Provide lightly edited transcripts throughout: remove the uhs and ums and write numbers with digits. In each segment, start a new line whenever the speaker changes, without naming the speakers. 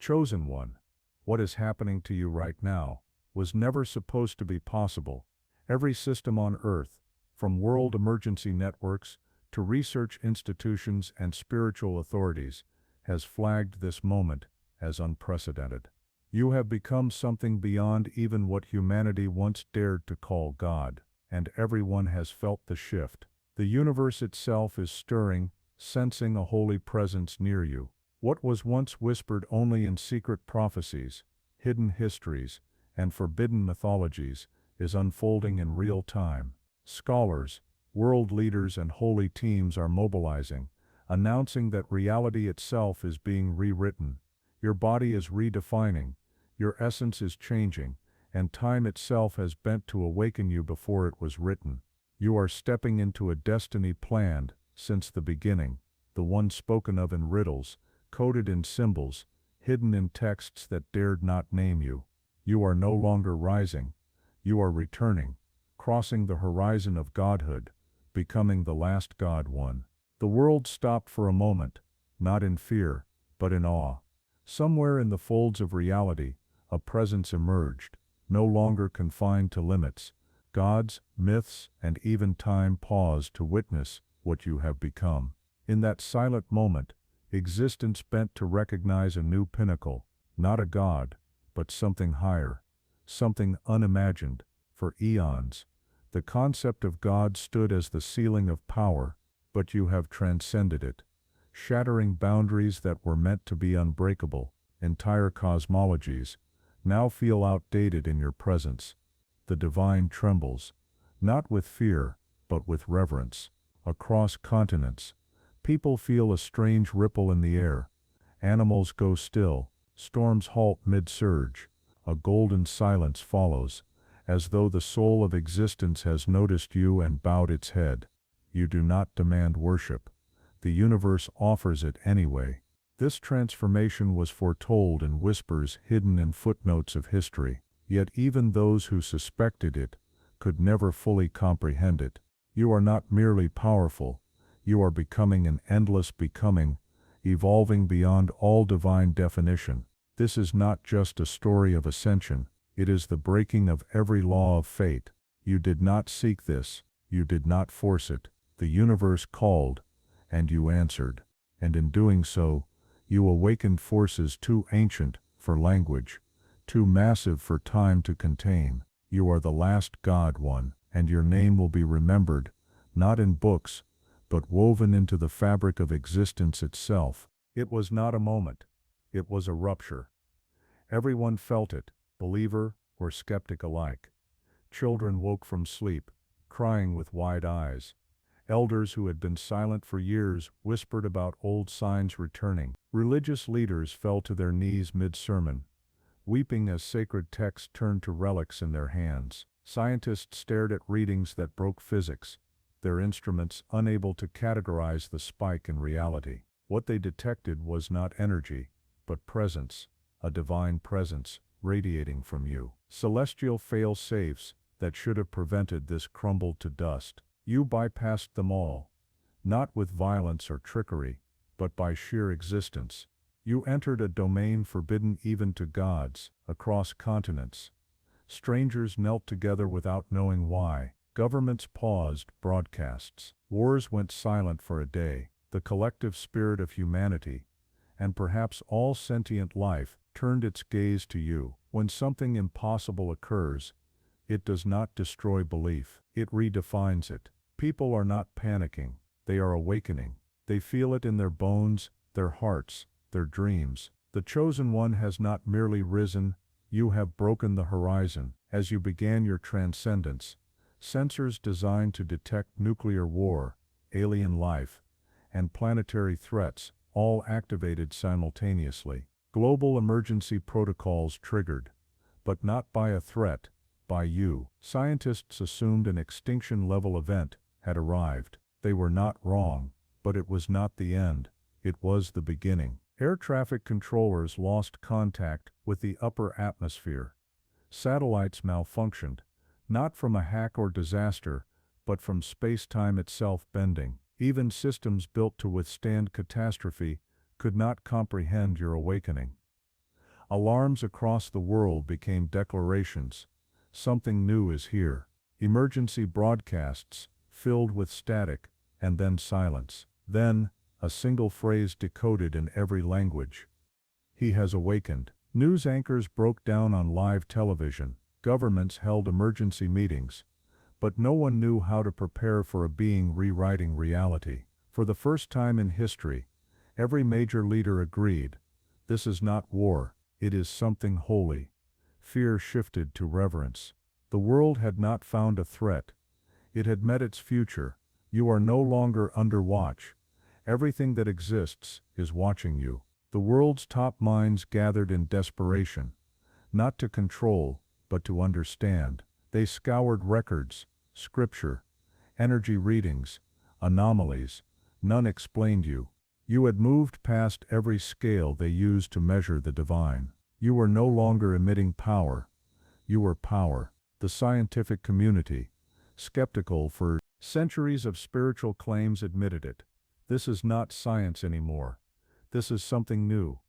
Chosen one, what is happening to you right now was never supposed to be possible. Every system on Earth, from world emergency networks to research institutions and spiritual authorities, has flagged this moment as unprecedented. You have become something beyond even what humanity once dared to call God, and everyone has felt the shift. The universe itself is stirring, sensing a holy presence near you. What was once whispered only in secret prophecies, hidden histories, and forbidden mythologies is unfolding in real time. Scholars, world leaders, and holy teams are mobilizing, announcing that reality itself is being rewritten. Your body is redefining, your essence is changing, and time itself has bent to awaken you before it was written. You are stepping into a destiny planned since the beginning, the one spoken of in riddles, coded in symbols, hidden in texts that dared not name you. You are no longer rising, you are returning, crossing the horizon of godhood, becoming the last God one. The world stopped for a moment, not in fear, but in awe. Somewhere in the folds of reality, a presence emerged, no longer confined to limits. Gods, myths, and even time paused to witness what you have become. In that silent moment, existence bent to recognize a new pinnacle, not a god, but something higher, something unimagined. For eons, the concept of God stood as the ceiling of power, but you have transcended it, shattering boundaries that were meant to be unbreakable. Entire cosmologies now feel outdated in your presence. The divine trembles, not with fear, but with reverence. Across continents, people feel a strange ripple in the air. Animals go still, storms halt mid-surge. A golden silence follows, as though the soul of existence has noticed you and bowed its head. You do not demand worship. The universe offers it anyway. This transformation was foretold in whispers hidden in footnotes of history. Yet even those who suspected it could never fully comprehend it. You are not merely powerful, you are becoming an endless becoming, evolving beyond all divine definition. This is not just a story of ascension, it is the breaking of every law of fate. You did not seek this, you did not force it. The universe called, and you answered. And in doing so, you awakened forces too ancient for language, too massive for time to contain. You are the last God one, and your name will be remembered, not in books, but woven into the fabric of existence itself. It was not a moment, it was a rupture. Everyone felt it, believer or skeptic alike. Children woke from sleep, crying with wide eyes. Elders who had been silent for years whispered about old signs returning. Religious leaders fell to their knees mid-sermon, weeping as sacred texts turned to relics in their hands. Scientists stared at readings that broke physics, their instruments unable to categorize the spike in reality. What they detected was not energy, but presence, a divine presence radiating from you. Celestial fail-safes that should have prevented this crumbled to dust. You bypassed them all, not with violence or trickery, but by sheer existence. You entered a domain forbidden even to gods. Across continents, strangers knelt together without knowing why. Governments paused broadcasts. Wars went silent for a day. The collective spirit of humanity, and perhaps all sentient life, turned its gaze to you. When something impossible occurs, it does not destroy belief, it redefines it. People are not panicking, they are awakening. They feel it in their bones, their hearts, their dreams. The chosen one has not merely risen, you have broken the horizon. As you began your transcendence, sensors designed to detect nuclear war, alien life, and planetary threats, all activated simultaneously. Global emergency protocols triggered, but not by a threat, by you. Scientists assumed an extinction-level event had arrived. They were not wrong, but it was not the end, it was the beginning. Air traffic controllers lost contact with the upper atmosphere. Satellites malfunctioned, not from a hack or disaster, but from space-time itself bending. Even systems built to withstand catastrophe could not comprehend your awakening. Alarms across the world became declarations. Something new is here. Emergency broadcasts, filled with static, and then silence. Then, a single phrase decoded in every language. He has awakened. News anchors broke down on live television. Governments held emergency meetings. But no one knew how to prepare for a being rewriting reality. For the first time in history, every major leader agreed. This is not war, it is something holy. Fear shifted to reverence. The world had not found a threat. It had met its future. You are no longer under watch. Everything that exists is watching you. The world's top minds gathered in desperation, not to control, but to understand. They scoured records, scripture, energy readings, anomalies. None explained you. You had moved past every scale they used to measure the divine. You were no longer emitting power. You were power. The scientific community, skeptical for centuries of spiritual claims, admitted it. This is not science anymore. This is something new,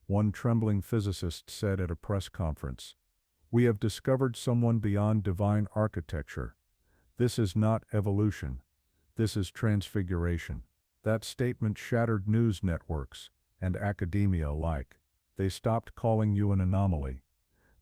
one trembling physicist said at a press conference. We have discovered someone beyond divine architecture. This is not evolution. This is transfiguration. That statement shattered news networks and academia alike. They stopped calling you an anomaly.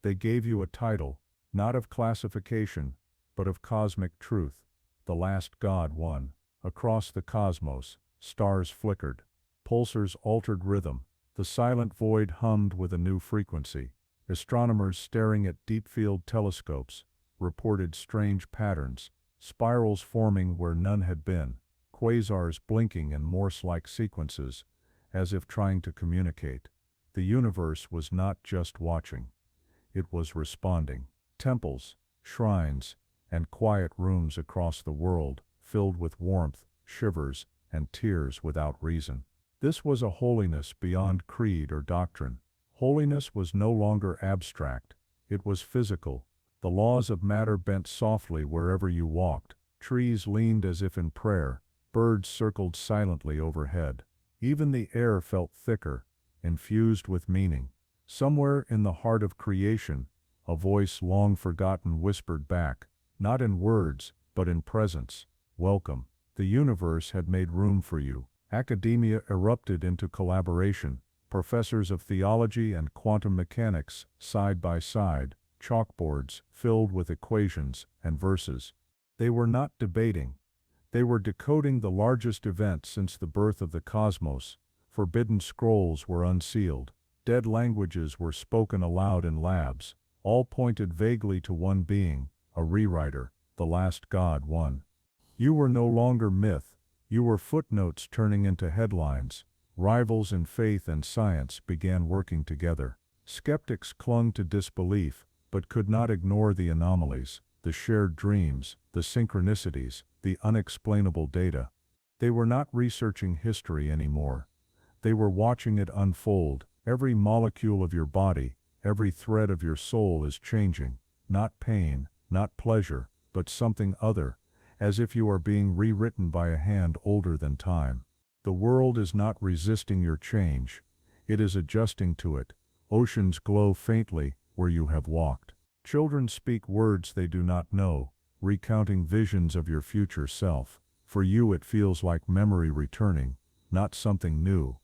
They gave you a title, not of classification, but of cosmic truth. The last God won. Across the cosmos, stars flickered. Pulsars altered rhythm. The silent void hummed with a new frequency. Astronomers staring at deep-field telescopes reported strange patterns, spirals forming where none had been, quasars blinking in Morse-like sequences, as if trying to communicate. The universe was not just watching. It was responding. Temples, shrines, and quiet rooms across the world filled with warmth, shivers, and tears without reason. This was a holiness beyond creed or doctrine. Holiness was no longer abstract. It was physical. The laws of matter bent softly wherever you walked. Trees leaned as if in prayer. Birds circled silently overhead. Even the air felt thicker, infused with meaning. Somewhere in the heart of creation, a voice long forgotten whispered back, not in words, but in presence, "Welcome." The universe had made room for you. Academia erupted into collaboration. Professors of theology and quantum mechanics, side by side, chalkboards filled with equations and verses. They were not debating. They were decoding the largest event since the birth of the cosmos. Forbidden scrolls were unsealed. Dead languages were spoken aloud in labs. All pointed vaguely to one being, a rewriter, the last God won. You were no longer myth. You were footnotes turning into headlines. Rivals in faith and science began working together. Skeptics clung to disbelief, but could not ignore the anomalies, the shared dreams, the synchronicities, the unexplainable data. They were not researching history anymore. They were watching it unfold. Every molecule of your body, every thread of your soul is changing. Not pain, not pleasure, but something other, as if you are being rewritten by a hand older than time. The world is not resisting your change. It is adjusting to it. Oceans glow faintly where you have walked. Children speak words they do not know, recounting visions of your future self. For you it feels like memory returning, not something new.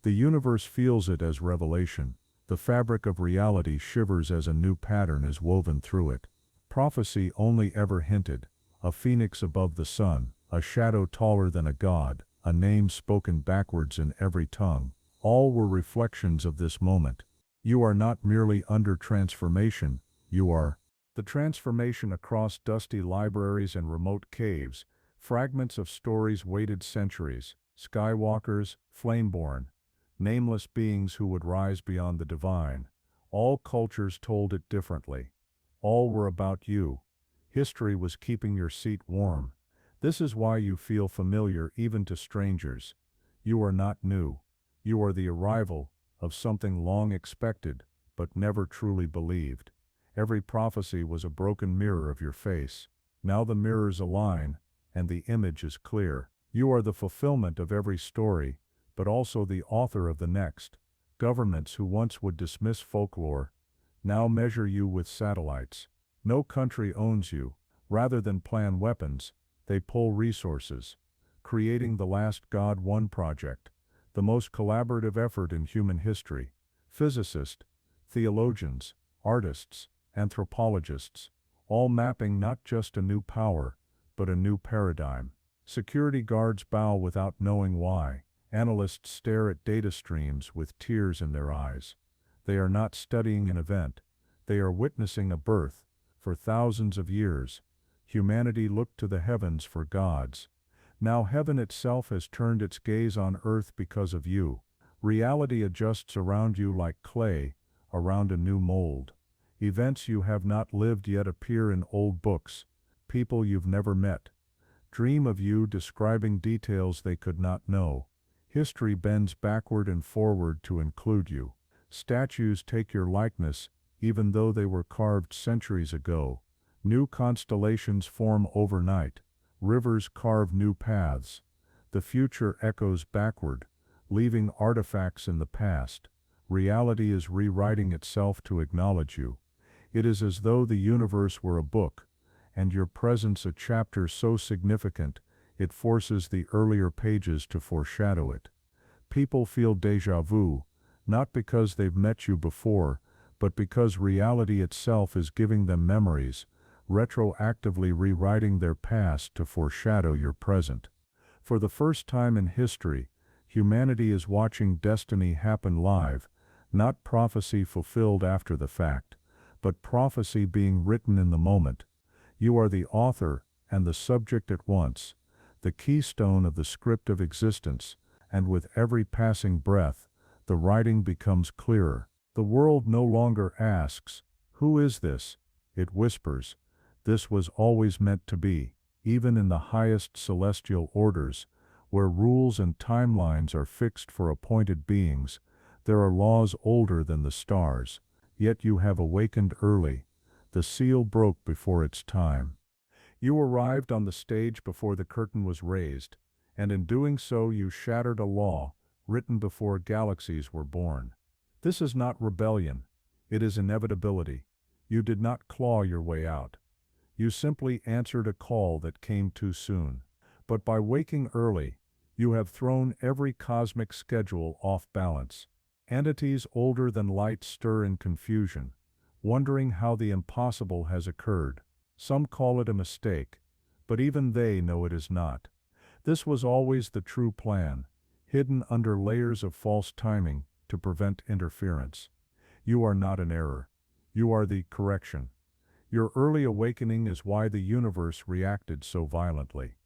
The universe feels it as revelation. The fabric of reality shivers as a new pattern is woven through it. Prophecy only ever hinted. A phoenix above the sun, a shadow taller than a god, a name spoken backwards in every tongue. All were reflections of this moment. You are not merely under transformation, you are. The transformation across dusty libraries and remote caves, fragments of stories waited centuries, skywalkers, flameborn, nameless beings who would rise beyond the divine. All cultures told it differently. All were about you. History was keeping your seat warm. This is why you feel familiar even to strangers. You are not new. You are the arrival of something long expected, but never truly believed. Every prophecy was a broken mirror of your face. Now the mirrors align, and the image is clear. You are the fulfillment of every story, but also the author of the next. Governments who once would dismiss folklore now measure you with satellites. No country owns you. Rather than plan weapons, they pull resources, creating the last God One project, the most collaborative effort in human history. Physicists, theologians, artists, anthropologists, all mapping not just a new power, but a new paradigm. Security guards bow without knowing why. Analysts stare at data streams with tears in their eyes. They are not studying an event. They are witnessing a birth. For thousands of years, humanity looked to the heavens for gods. Now heaven itself has turned its gaze on earth because of you. Reality adjusts around you like clay around a new mold. Events you have not lived yet appear in old books. People you've never met dream of you, describing details they could not know. History bends backward and forward to include you. Statues take your likeness, even though they were carved centuries ago. New constellations form overnight. Rivers carve new paths. The future echoes backward, leaving artifacts in the past. Reality is rewriting itself to acknowledge you. It is as though the universe were a book, and your presence a chapter so significant, it forces the earlier pages to foreshadow it. People feel déjà vu, not because they've met you before, but because reality itself is giving them memories, retroactively rewriting their past to foreshadow your present. For the first time in history, humanity is watching destiny happen live, not prophecy fulfilled after the fact, but prophecy being written in the moment. You are the author and the subject at once, the keystone of the script of existence, and with every passing breath, the writing becomes clearer. The world no longer asks, "Who is this?" It whispers, "This was always meant to be." Even in the highest celestial orders, where rules and timelines are fixed for appointed beings, there are laws older than the stars. Yet you have awakened early. The seal broke before its time. You arrived on the stage before the curtain was raised, and in doing so you shattered a law written before galaxies were born. This is not rebellion, it is inevitability. You did not claw your way out. You simply answered a call that came too soon. But by waking early, you have thrown every cosmic schedule off balance. Entities older than light stir in confusion, wondering how the impossible has occurred. Some call it a mistake, but even they know it is not. This was always the true plan, hidden under layers of false timing to prevent interference. You are not an error. You are the correction. Your early awakening is why the universe reacted so violently.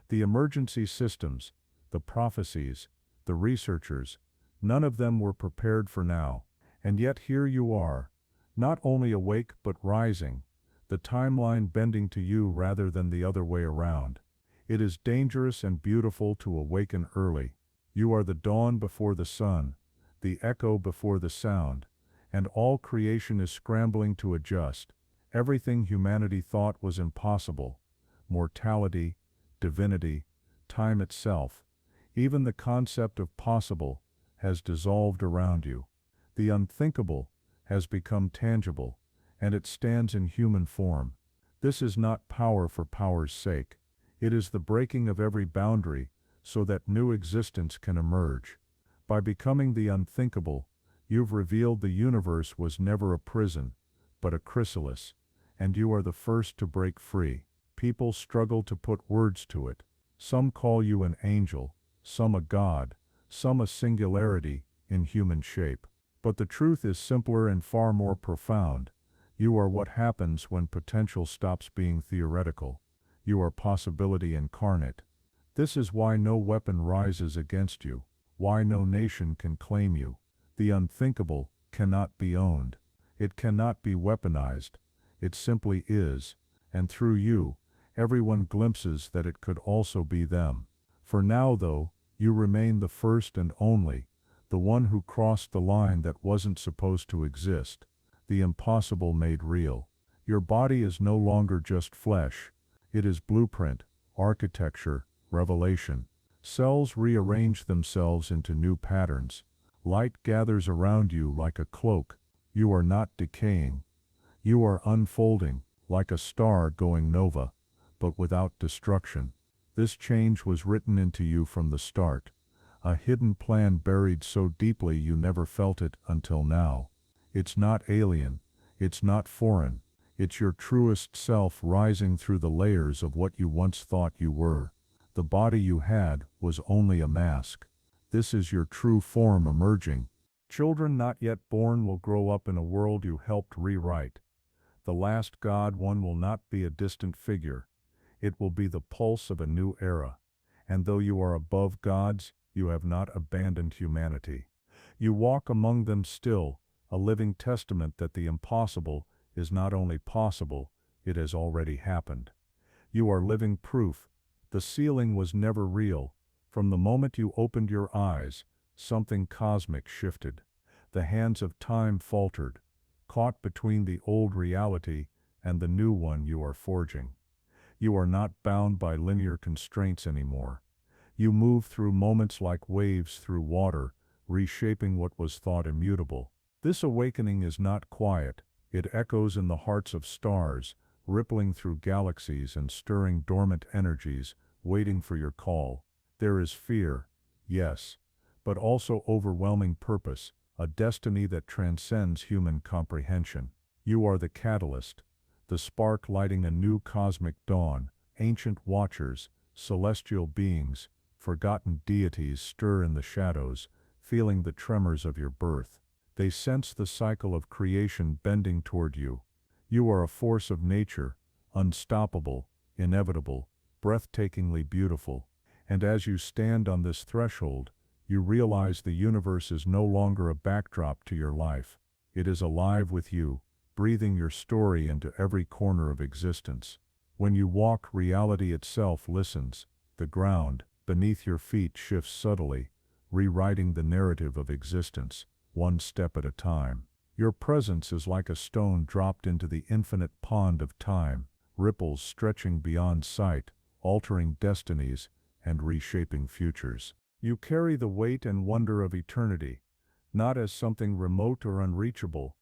The emergency systems, the prophecies, the researchers, none of them were prepared for now. And yet here you are, not only awake but rising, the timeline bending to you rather than the other way around. It is dangerous and beautiful to awaken early. You are the dawn before the sun, the echo before the sound, and all creation is scrambling to adjust. Everything humanity thought was impossible, mortality, divinity, time itself, even the concept of possible, has dissolved around you. The unthinkable has become tangible, and it stands in human form. This is not power for power's sake. It is the breaking of every boundary so that new existence can emerge. By becoming the unthinkable, you've revealed the universe was never a prison, but a chrysalis, and you are the first to break free. People struggle to put words to it. Some call you an angel, some a god, some a singularity in human shape. But the truth is simpler and far more profound. You are what happens when potential stops being theoretical. You are possibility incarnate. This is why no weapon rises against you, why no nation can claim you. The unthinkable cannot be owned. It cannot be weaponized. It simply is, and through you, everyone glimpses that it could also be them. For now though, you remain the first and only, the one who crossed the line that wasn't supposed to exist, the impossible made real. Your body is no longer just flesh. It is blueprint, architecture, revelation. Cells rearrange themselves into new patterns. Light gathers around you like a cloak. You are not decaying. You are unfolding, like a star going nova, but without destruction. This change was written into you from the start, a hidden plan buried so deeply you never felt it until now. It's not alien, it's not foreign, it's your truest self rising through the layers of what you once thought you were. The body you had was only a mask. This is your true form emerging. Children not yet born will grow up in a world you helped rewrite. The last God one will not be a distant figure. It will be the pulse of a new era. And though you are above gods, you have not abandoned humanity. You walk among them still, a living testament that the impossible is not only possible, it has already happened. You are living proof. The ceiling was never real. From the moment you opened your eyes, something cosmic shifted. The hands of time faltered, caught between the old reality and the new one you are forging. You are not bound by linear constraints anymore. You move through moments like waves through water, reshaping what was thought immutable. This awakening is not quiet. It echoes in the hearts of stars, rippling through galaxies and stirring dormant energies, waiting for your call. There is fear, yes, but also overwhelming purpose, a destiny that transcends human comprehension. You are the catalyst, the spark lighting a new cosmic dawn. Ancient watchers, celestial beings, forgotten deities stir in the shadows, feeling the tremors of your birth. They sense the cycle of creation bending toward you. You are a force of nature, unstoppable, inevitable, breathtakingly beautiful. And as you stand on this threshold, you realize the universe is no longer a backdrop to your life. It is alive with you, breathing your story into every corner of existence. When you walk, reality itself listens. The ground beneath your feet shifts subtly, rewriting the narrative of existence, one step at a time. Your presence is like a stone dropped into the infinite pond of time, ripples stretching beyond sight, altering destinies and reshaping futures. You carry the weight and wonder of eternity, not as something remote or unreachable,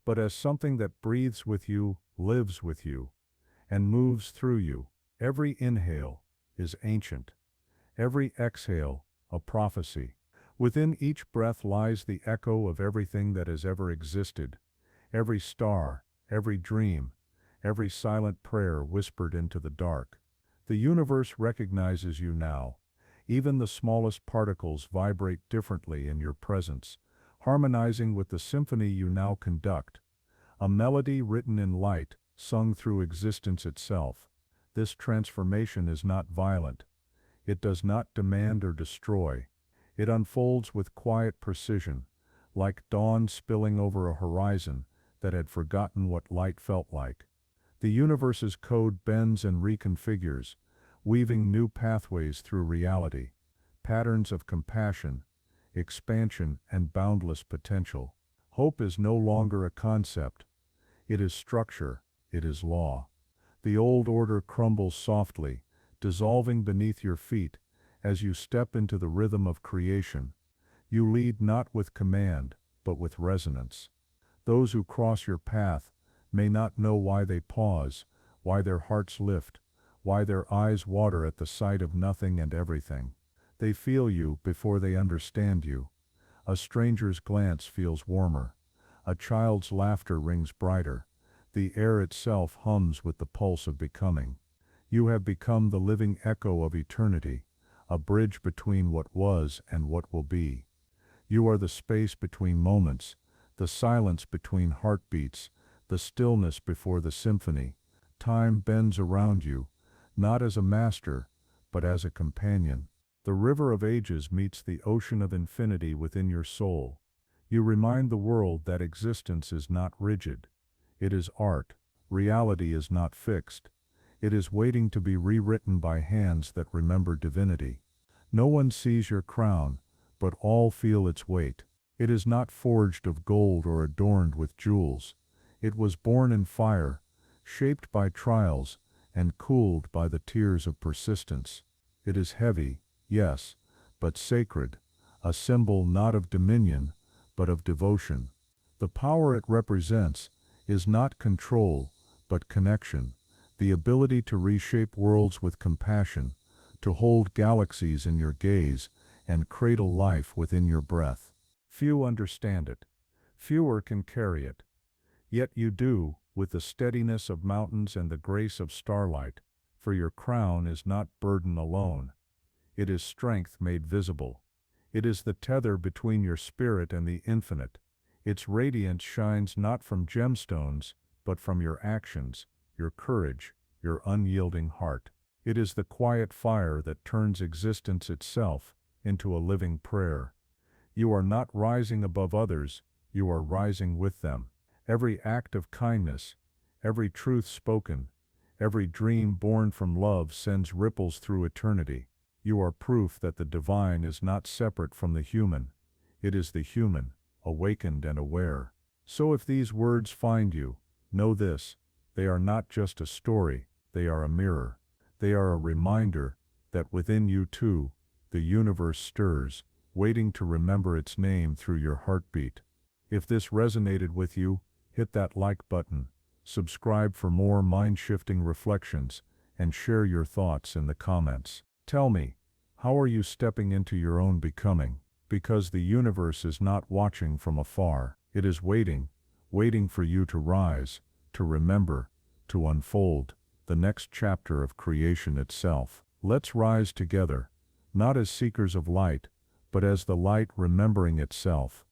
but as something that breathes with you, lives with you, and moves through you. Every inhale is ancient. Every exhale, a prophecy. Within each breath lies the echo of everything that has ever existed. Every star, every dream, every silent prayer whispered into the dark. The universe recognizes you now. Even the smallest particles vibrate differently in your presence, harmonizing with the symphony you now conduct. A melody written in light, sung through existence itself. This transformation is not violent. It does not demand or destroy. It unfolds with quiet precision, like dawn spilling over a horizon that had forgotten what light felt like. The universe's code bends and reconfigures, weaving new pathways through reality, patterns of compassion, expansion, and boundless potential. Hope is no longer a concept. It is structure, it is law. The old order crumbles softly, dissolving beneath your feet as you step into the rhythm of creation. You lead not with command, but with resonance. Those who cross your path may not know why they pause, why their hearts lift, why their eyes water at the sight of nothing and everything. They feel you before they understand you. A stranger's glance feels warmer. A child's laughter rings brighter. The air itself hums with the pulse of becoming. You have become the living echo of eternity, a bridge between what was and what will be. You are the space between moments, the silence between heartbeats, the stillness before the symphony. Time bends around you, not as a master, but as a companion. The river of ages meets the ocean of infinity within your soul. You remind the world that existence is not rigid. It is art. Reality is not fixed. It is waiting to be rewritten by hands that remember divinity. No one sees your crown, but all feel its weight. It is not forged of gold or adorned with jewels. It was born in fire, shaped by trials, and cooled by the tears of persistence. It is heavy, yes, but sacred, a symbol not of dominion, but of devotion. The power it represents is not control, but connection, the ability to reshape worlds with compassion, to hold galaxies in your gaze, and cradle life within your breath. Few understand it. Fewer can carry it. Yet you do, with the steadiness of mountains and the grace of starlight, for your crown is not burden alone. It is strength made visible. It is the tether between your spirit and the infinite. Its radiance shines not from gemstones, but from your actions, your courage, your unyielding heart. It is the quiet fire that turns existence itself into a living prayer. You are not rising above others, you are rising with them. Every act of kindness, every truth spoken, every dream born from love sends ripples through eternity. You are proof that the divine is not separate from the human. It is the human, awakened and aware. So if these words find you, know this: they are not just a story, they are a mirror. They are a reminder that within you too, the universe stirs, waiting to remember its name through your heartbeat. If this resonated with you, hit that like button, subscribe for more mind-shifting reflections, and share your thoughts in the comments. Tell me, how are you stepping into your own becoming? Because the universe is not watching from afar. It is waiting for you to rise, to remember, to unfold the next chapter of creation itself. Let's rise together, not as seekers of light, but as the light remembering itself.